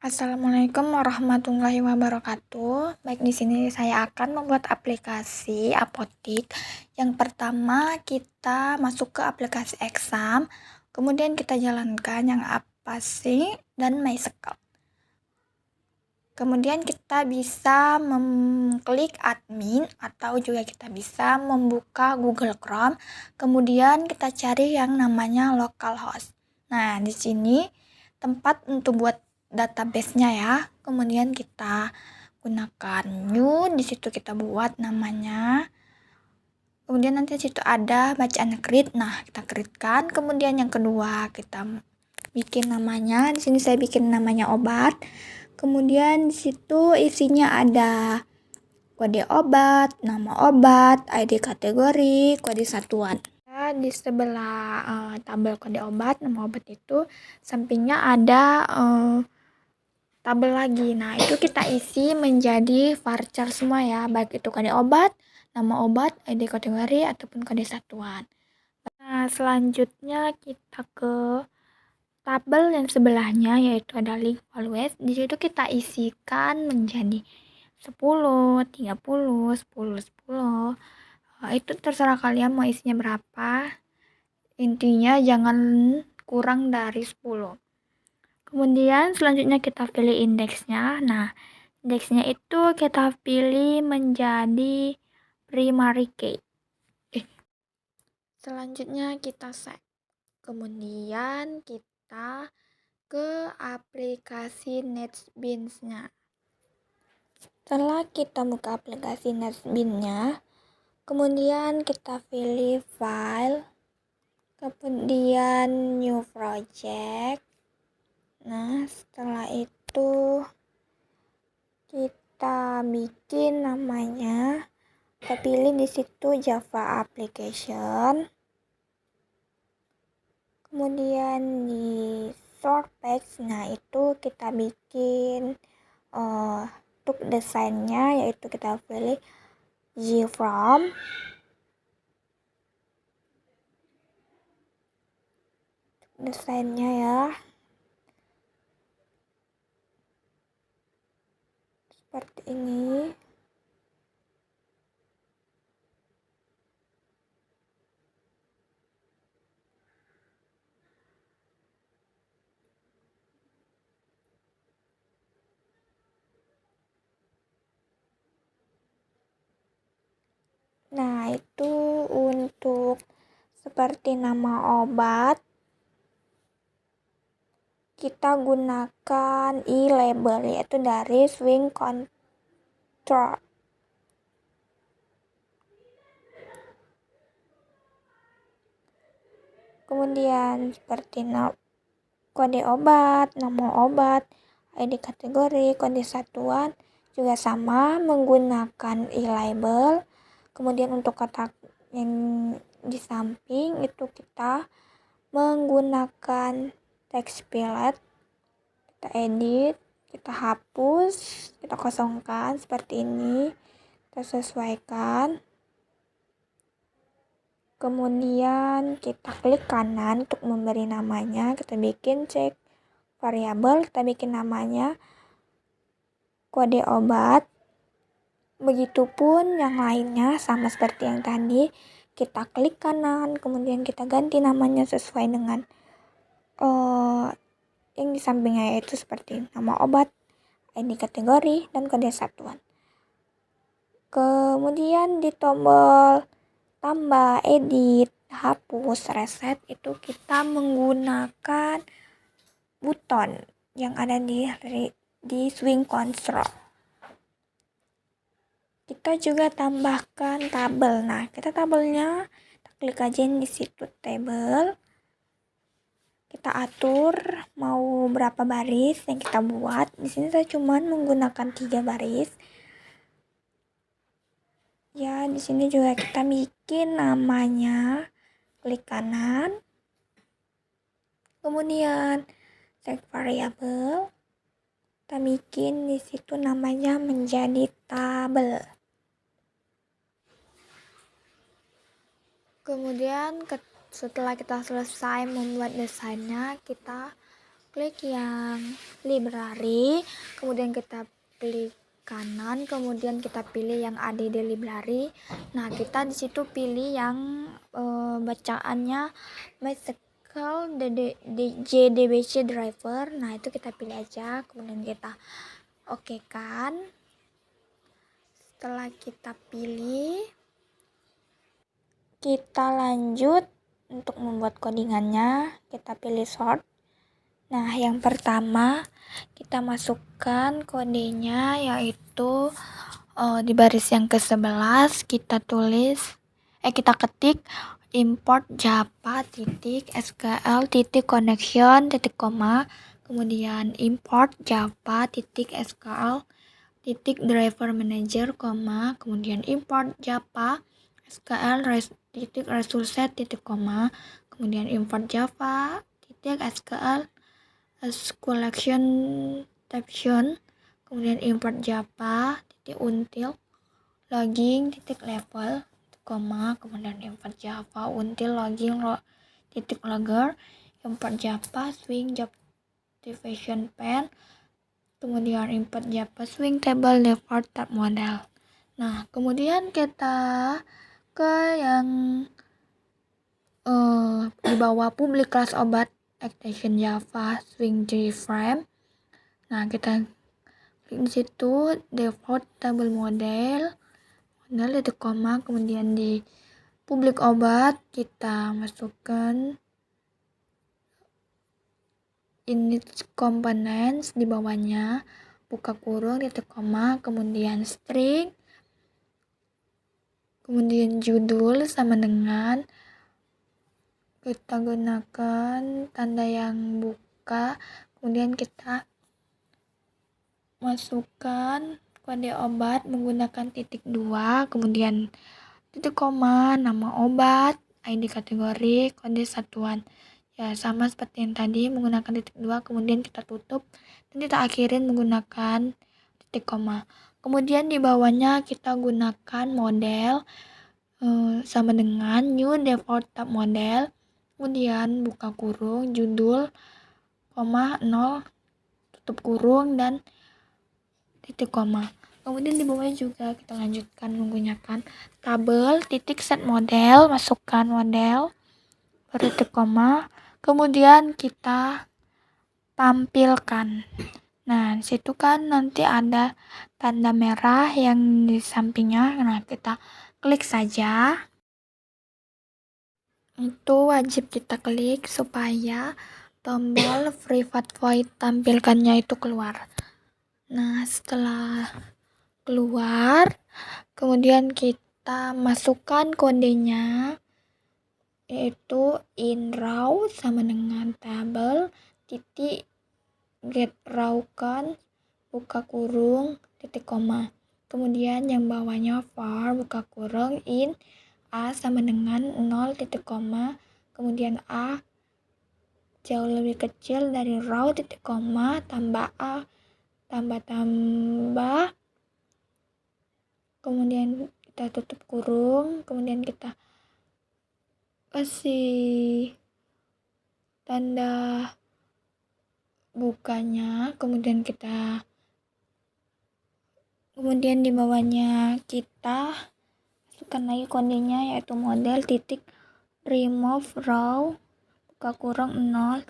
Assalamualaikum warahmatullahi wabarakatuh. Baik, di sini saya akan membuat aplikasi apotik. Yang pertama, kita masuk ke aplikasi exam, kemudian kita jalankan yang Apasi dan MySekel. Kemudian kita bisa mengklik admin atau juga kita bisa membuka Google Chrome. Kemudian kita cari yang namanya localhost. Nah, di sini tempat untuk buat database-nya ya. Kemudian kita gunakan new, di situ kita buat namanya. Kemudian nanti di situ ada bacaan create. Nah, kita create-kan. Kemudian yang kedua kita bikin namanya. Di sini saya bikin namanya obat. Kemudian di situ isinya ada kode obat, nama obat, ID kategori, kode satuan. Di sebelah tabel kode obat, nama obat itu sampingnya ada tabel lagi. Nah, itu kita isi menjadi varchar semua ya, baik itu kode obat, nama obat, ID kategori ataupun kode satuan. Nah, selanjutnya kita ke tabel yang sebelahnya yaitu ada link always. Di situ kita isikan menjadi 10, 30, 10, 10. Itu terserah kalian mau isinya berapa. Intinya jangan kurang dari 10. Kemudian selanjutnya kita pilih indeksnya. Nah, indeksnya itu kita pilih menjadi primary key. Selanjutnya kita save. Kemudian kita ke aplikasi NetBeans-nya. Setelah kita buka aplikasi NetBeans-nya, kemudian kita pilih file, kemudian new project. Nah, setelah itu kita bikin namanya, kita pilih di situ Java application. Kemudian di source page, nah itu kita bikin untuk desainnya yaitu kita pilih JFrog. Desainnya ya seperti ini. Nah, itu untuk seperti nama obat kita gunakan e-label yaitu dari swing control. Kemudian seperti kode obat, nama obat, ID kategori, kode satuan juga sama menggunakan e-label. Kemudian untuk kotak yang di samping itu kita menggunakan text palette. Kita edit, kita hapus, kita kosongkan seperti ini. Kita sesuaikan. Kemudian kita klik kanan untuk memberi namanya. Kita bikin cek variabel, kita bikin namanya kode obat. Begitupun yang lainnya sama seperti yang tadi. Kita klik kanan, kemudian kita ganti namanya sesuai dengan yang di sampingnya, yaitu seperti nama obat, ID kategori, dan kode satuan. Kemudian di tombol tambah, edit, hapus, reset itu kita menggunakan buton yang ada di swing control. Kita juga tambahkan tabel. Nah, kita tabelnya kita klik aja di situ table. Kita atur mau berapa baris yang kita buat. Di sini saya cuma menggunakan 3 baris. Ya, di sini juga kita bikin namanya. Klik kanan. Kemudian set variabel. Kita bikin di situ namanya menjadi tabel. Kemudian setelah kita selesai membuat desainnya, kita klik yang library, kemudian kita klik kanan, kemudian kita pilih yang ada di library. Nah, kita di situ pilih yang bacaannya MySQL JDBC driver. Nah, itu kita pilih aja, kemudian kita oke kan. Setelah kita pilih, kita lanjut untuk membuat codingannya. Kita pilih sort. Nah, yang pertama kita masukkan kodenya, yaitu di baris yang ke-11 kita ketik import java sql connection kemudian import java sql driver manager, kemudian import java sql resource set kemudian import java sql collection caption, kemudian import java until logging level, kemudian import java until logging logger, import java swing job division pen, kemudian import java swing table default tab model. Nah, kemudian kita ke yang di bawah public class obat extension java swing frame. Nah, kita klik di situ default table model itu kemudian di public obat kita masukkan init components di bawahnya, buka kurung kemudian string, kemudian judul sama dengan kita gunakan tanda yang buka, kemudian kita masukkan kode obat menggunakan titik 2, kemudian titik koma, nama obat, ID kategori, kode satuan. Ya, sama seperti yang tadi menggunakan titik 2, kemudian kita tutup dan kita akhirin menggunakan titik koma. Kemudian di bawahnya kita gunakan model sama dengan new default tab model, kemudian buka kurung, judul, 0, tutup kurung, dan titik koma. Kemudian di bawahnya juga kita lanjutkan menggunakan tabel set model, masukkan model, baru titik koma, kemudian kita tampilkan. Nah, disitu kan nanti ada tanda merah yang di sampingnya. Nah, kita klik saja. Itu wajib kita klik supaya tombol private void tampilkannya itu keluar. Nah, setelah keluar, kemudian kita masukkan kodenya, yaitu in raw sama dengan table get raw kan, buka kurung, titik koma. Kemudian yang bawahnya var, buka kurung, in a sama dengan 0, titik koma. Kemudian a jauh lebih kecil dari raw, titik koma, tambah a, tambah, kemudian kita tutup kurung, kemudian kita kasih tanda bukanya, kemudian di bawahnya kita masukkan lagi kodenya, yaitu model remove raw, buka kurung 0,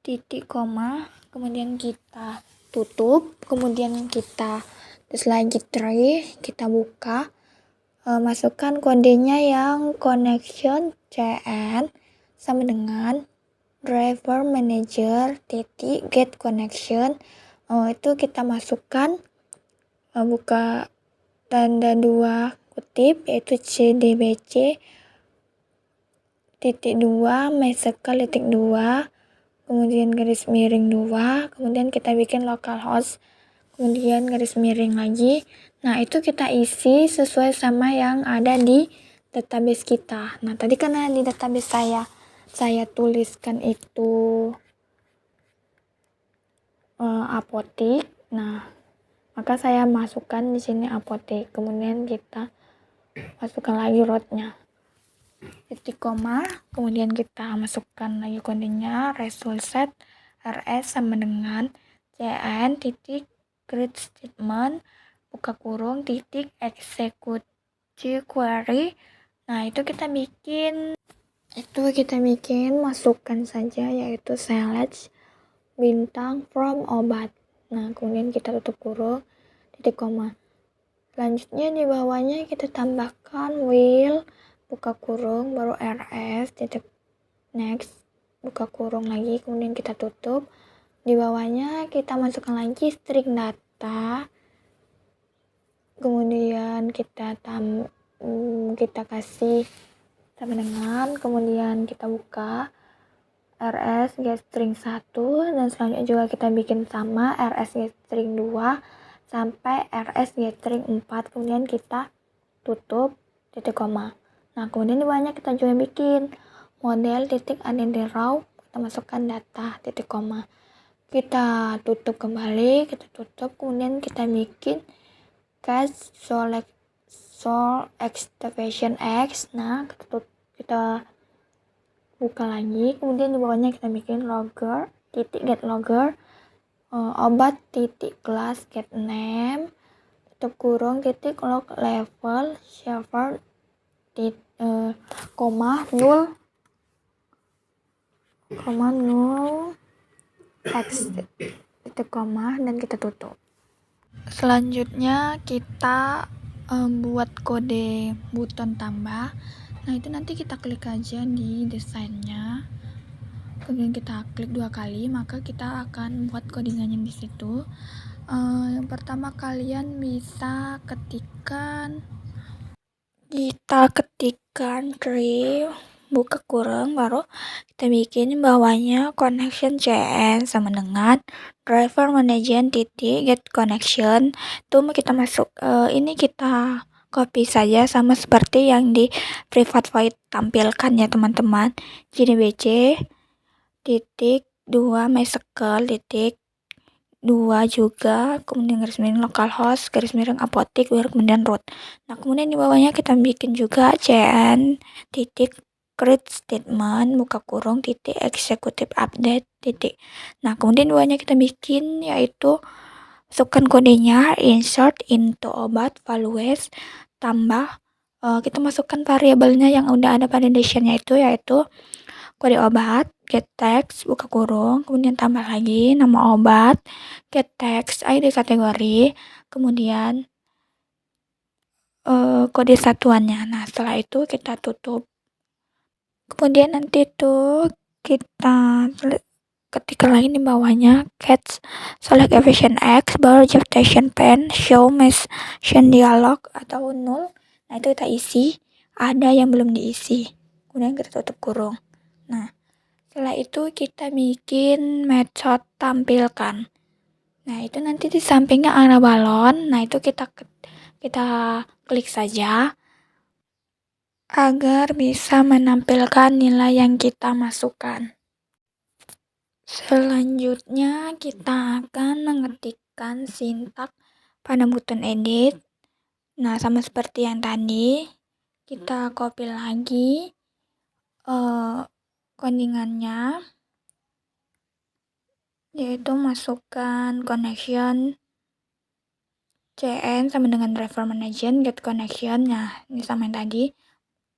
titik koma, kemudian kita tutup, kemudian kita terus lagi try, kita buka, masukkan kodenya yang connection cn sama dengan driver manager get connection, itu kita masukkan, buka tanda 2 kutip, yaitu cdbc titik 2 MySQL titik 2, kemudian garis miring 2, kemudian kita bikin localhost, kemudian garis miring lagi. Nah, itu kita isi sesuai sama yang ada di database kita. Nah, tadi karena di database saya tuliskan itu apotik. Nah, maka saya masukkan di sini apotik. Kemudian kita masukkan lagi rootnya, titik koma, kemudian kita masukkan lagi kodenya result set rs sama dengan cn titik create statement buka kurung titik execute query. Nah, itu kita bikin masukkan saja, yaitu select bintang from obat. Nah, kemudian kita tutup kurung titik koma. Selanjutnya di bawahnya kita tambahkan will buka kurung baru rs titik next buka kurung lagi, kemudian kita tutup. Di bawahnya kita masukkan lagi string data, kemudian kita kasih sama dengan, kemudian kita buka rs get string 1, dan selanjutnya juga kita bikin sama rs get string 2 sampai rs get string 4, kemudian kita tutup titik koma. Nah, kemudian di bawahnya kita juga bikin model titik identity row, kita masukkan data titik koma. Kita tutup kembali, kemudian kita bikin case select activation x. Nah, kita buka lagi, kemudian di bawahnya kita bikin logger titik get logger obat titik class get name tutup kurung titik log level server koma 0 x titik koma, dan kita tutup. Selanjutnya kita buat kode button tambah. Nah, itu nanti kita klik aja di desainnya, kemudian kita klik 2 kali, maka kita akan buat codingannya di situ. Yang pertama kalian bisa ketikkan tree buka kurung baru kita bikin bawahnya connection cn sama dengan driver manager titik get connection. Itu kita masuk ini kita copy saja sama seperti yang di private void tampilkan ya teman-teman. JDBC titik 2 MySQL titik 2 juga, kemudian garis miring localhost garis miring apotik baru kemudian root. Nah, kemudian di bawahnya kita bikin juga cn titik create statement buka kurung titik executive update titik. Nah, kemudian di bawahnya kita bikin yaitu masukkan kodenya insert into obat values tambah kita masukkan variabelnya yang udah ada pada destinnya yaitu kode obat, get text, buka kurung, kemudian tambah lagi nama obat, get text, ID kategori, kemudian kode satuannya. Nah, setelah itu kita tutup. Kemudian nanti tuh kita ketik lagi di bawahnya get select efficient x baru job station pen show mission dialog atau null. Nah, itu kita isi, ada yang belum diisi. Kemudian kita tutup kurung. Nah, setelah itu kita bikin method tampilkan. Nah, itu nanti di sampingnya ada balon. Nah, itu kita klik saja agar bisa menampilkan nilai yang kita masukkan. Selanjutnya kita akan mengetikkan sintak pada button edit. Nah, sama seperti yang tadi, kita copy lagi codingannya, yaitu masukkan connection cn sama dengan driver manager get connection. Nah, ini sama yang tadi,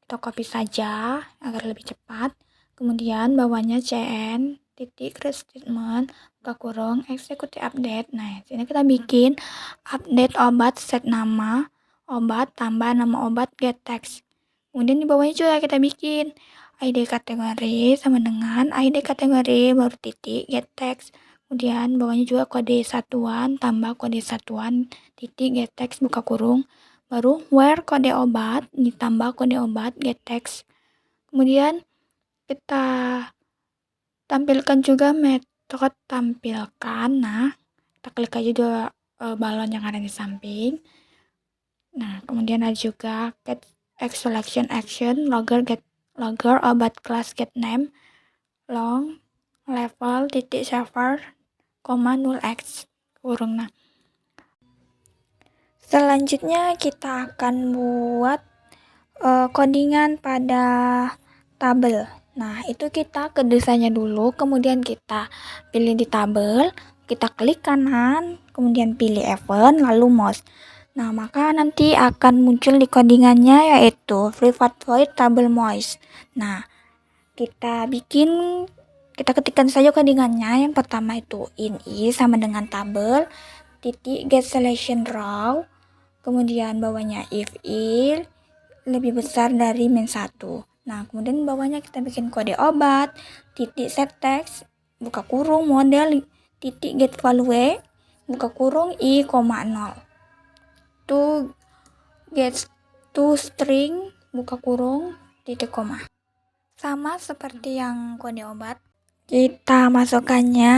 kita copy saja agar lebih cepat. Kemudian bawahnya cn titik create statement buka kurung execute update. Nah, sini kita bikin update obat set nama obat tambah nama obat get text. Kemudian di bawahnya juga kita bikin ID kategori sama dengan ID kategori baru titik get text. Kemudian bawahnya juga kode satuan tambah kode satuan titik get text buka kurung baru where kode obat ditambah kode obat get text. Kemudian kita tampilkan juga metode tampilkan. Nah, kita klik aja dua balon yang ada di samping. Nah, kemudian ada juga get X selection action logger obat class get name long level titik server 0x kurung. Nah, selanjutnya kita akan buat codingan pada tabel. Nah, itu kita ke desainnya dulu, kemudian kita pilih di tabel, kita klik kanan, kemudian pilih event, lalu mouse. Nah, maka nanti akan muncul di codingannya yaitu private void table mouse. Nah, kita ketikkan saja codingannya. Yang pertama itu ini sama dengan tabel, titik get selection row, kemudian bawahnya if il lebih besar dari min 1. Nah, kemudian bawahnya kita bikin kode obat, titik set text, buka kurung model, titik get value, buka kurung i, 0. To get to string, buka kurung, titik koma. Sama seperti yang kode obat. Kita masukkannya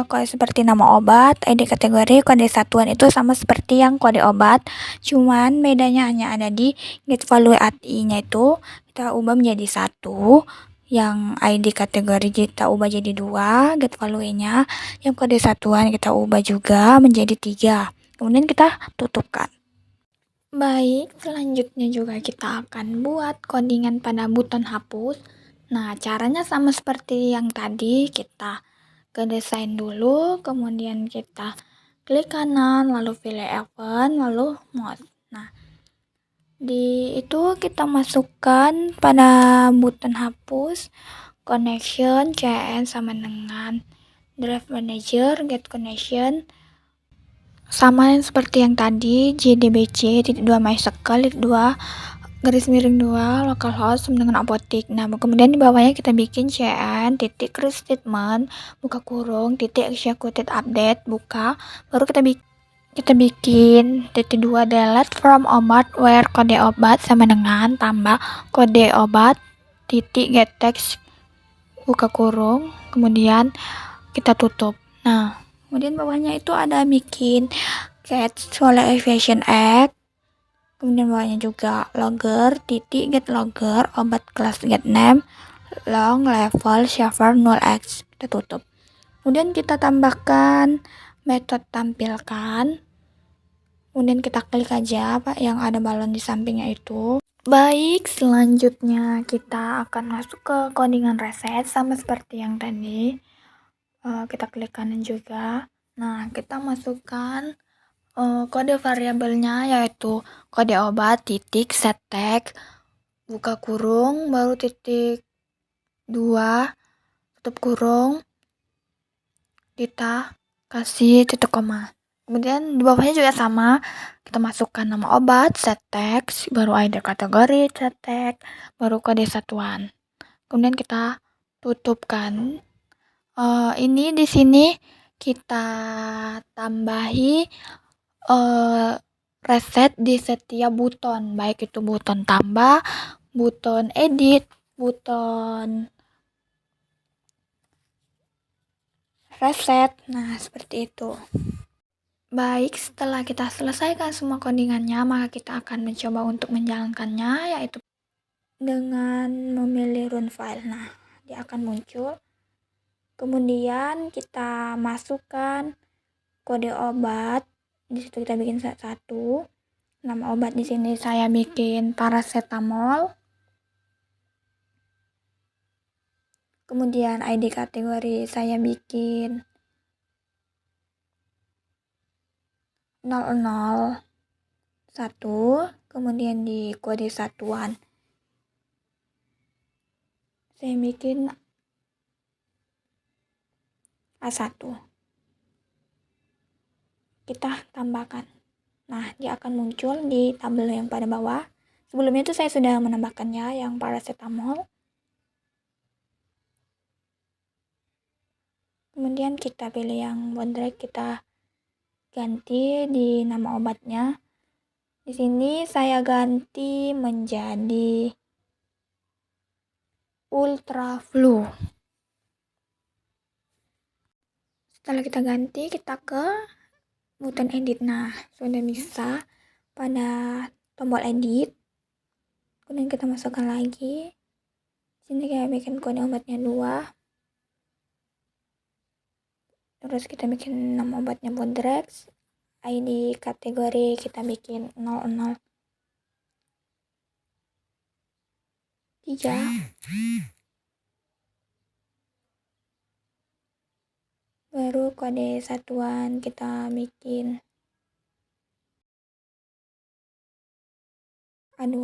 kode seperti nama obat, ID kategori, kode satuan itu sama seperti yang kode obat. Cuman bedanya hanya ada di get value at i-nya itu kita ubah menjadi 1. Yang ID kategori kita ubah jadi 2, get value-nya. Yang kode satuan kita ubah juga menjadi 3. Kemudian kita tutupkan. Baik, selanjutnya juga kita akan buat codingan pada buton hapus. Nah, caranya sama seperti yang tadi, kita ke desain dulu, kemudian kita klik kanan, lalu pilih event, lalu mouse. Nah, di itu kita masukkan pada button hapus, connection, CN sama dengan drive manager, get connection, sama yang seperti yang tadi, JDBC, titik 2 MySQL, titik 2 garis miring 2 localhost sama dengan apotik. Nah, kemudian di bawahnya kita bikin cn titik create statement, buka kurung, titik executed update, buka, baru kita bikin titik 2 delete from obat where kode obat sama dengan tambah kode obat, titik get text, buka kurung, kemudian kita tutup. Nah, kemudian bawahnya itu ada bikin get solar aviation egg, kemudian bawahnya juga logger, titik get logger, obat kelas get name, long level server 0x, kita tutup. Kemudian kita tambahkan metode tampilkan, kemudian kita klik aja Pak yang ada balon di sampingnya itu. Baik, selanjutnya kita akan masuk ke codingan reset sama seperti yang tadi. Kita klik kanan juga. Nah, kita masukkan kode variabelnya yaitu kode obat, titik set text, buka kurung, baru titik 2, tutup kurung, kita kasih titik koma. Kemudian di bawahnya juga sama, kita masukkan nama obat, set text, baru ID kategori, set text, baru kode satuan. Kemudian kita tutupkan. Ini di sini kita tambahi reset di setiap buton, baik itu buton tambah, buton edit, buton reset. Nah, seperti itu. Baik, setelah kita selesaikan semua codingannya, maka kita akan mencoba untuk menjalankannya, yaitu dengan memilih run file. Nah, dia akan muncul. Kemudian kita masukkan kode obat. Di situ kita bikin satu. Nama obat di sini saya bikin paracetamol. Kemudian ID kategori saya bikin 001. Kemudian di kode satuan saya bikin A1. Kita tambahkan. Nah, dia akan muncul di tabel yang pada bawah. Sebelumnya itu saya sudah menambahkannya yang paracetamol. Kemudian kita pilih yang Bondrake, kita ganti di nama obatnya. Di sini saya ganti menjadi Ultra Flu. Setelah kita ganti, kita ke button edit. Nah, sudah bisa pada tombol edit. Kemudian kita masukkan lagi. Sini kita bikin kode obatnya 2. Terus kita bikin nama obatnya Bondrake. ID kategori kita bikin 003. baru kode satuan kita bikin A2.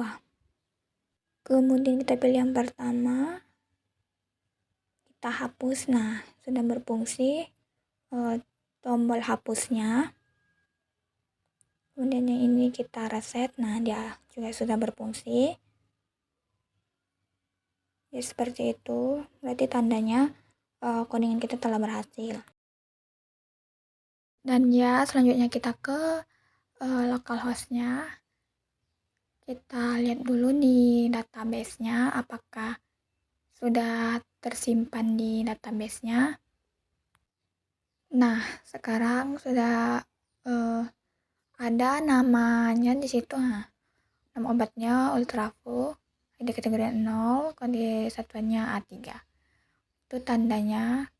Kemudian kita pilih yang pertama, kita hapus. Nah, sudah berfungsi tombol hapusnya. Kemudian yang ini kita reset. Nah, dia juga sudah berfungsi. Ya, seperti itu. Berarti tandanya codingan kita telah berhasil. Dan ya, selanjutnya kita ke localhost-nya. Kita lihat dulu di database-nya apakah sudah tersimpan di database-nya. Nah, sekarang sudah ada namanya di situ. Nah, nama obatnya Ultravo, ID kategori 0, kode satuannya A3. Itu tandanya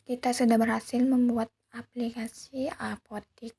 kita sudah berhasil membuat aplikasi apotik